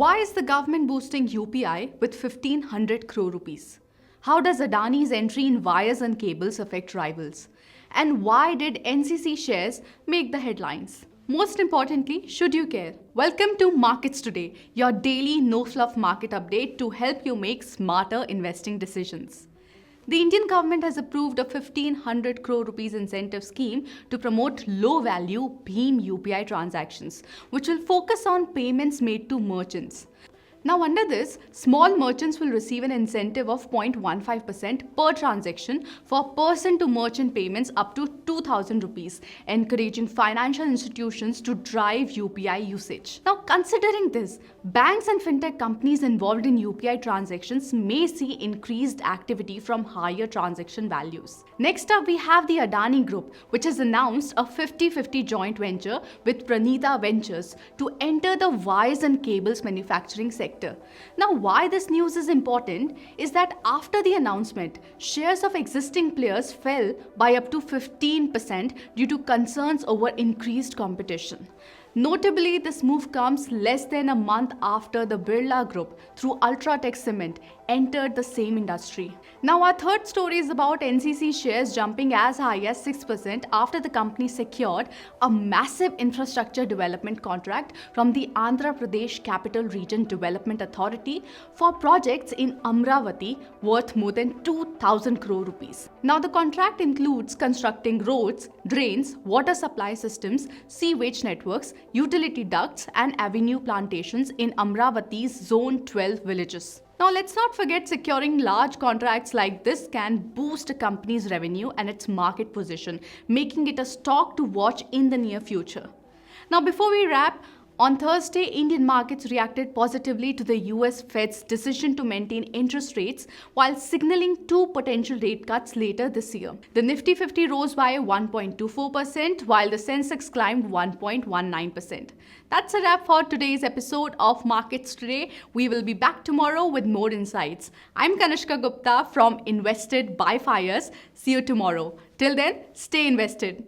Why is the government boosting UPI with 1500 crore rupees? How does Adani's entry in wires and cables affect rivals? And why did NCC shares make the headlines? Most importantly, should you care? Welcome to Markets Today, your daily no-fluff market update to help you make smarter investing decisions. The Indian government has approved a 1500 crore rupees incentive scheme to promote low-value BHIM UPI transactions, which will focus on payments made to merchants. Now, under this, small merchants will receive an incentive of 0.15% per transaction for person-to-merchant payments up to 2,000 rupees, encouraging financial institutions to drive UPI usage. Now, considering this, banks and fintech companies involved in UPI transactions may see increased activity from higher transaction values. Next up, we have the Adani Group, which has announced a 50-50 joint venture with Pranita Ventures to enter the wires and cables manufacturing sector. Now, why this news is important is that after the announcement, shares of existing players fell by up to 15% due to concerns over increased competition. Notably, this move comes less than a month after the Birla Group, through Ultratech Cement, entered the same industry. Now, our third story is about NCC shares jumping as high as 6% after the company secured a massive infrastructure development contract from the Andhra Pradesh Capital Region Development Authority for projects in Amaravati worth more than 2,000 crore rupees. Now, the contract includes constructing roads, drains, water supply systems, sewage networks, utility ducts and avenue plantations in Amaravati's Zone 12 villages. Now, let's not forget, securing large contracts like this can boost a company's revenue and its market position, making it a stock to watch in the near future. Now, before we wrap, on Thursday, Indian markets reacted positively to the US Fed's decision to maintain interest rates while signaling two potential rate cuts later this year. The Nifty 50 rose by 1.24%, while the Sensex climbed 1.19%. That's a wrap for today's episode of Markets Today. We will be back tomorrow with more insights. I'm Kanishka Gupta from Invested by FYERS. See you tomorrow. Till then, stay invested.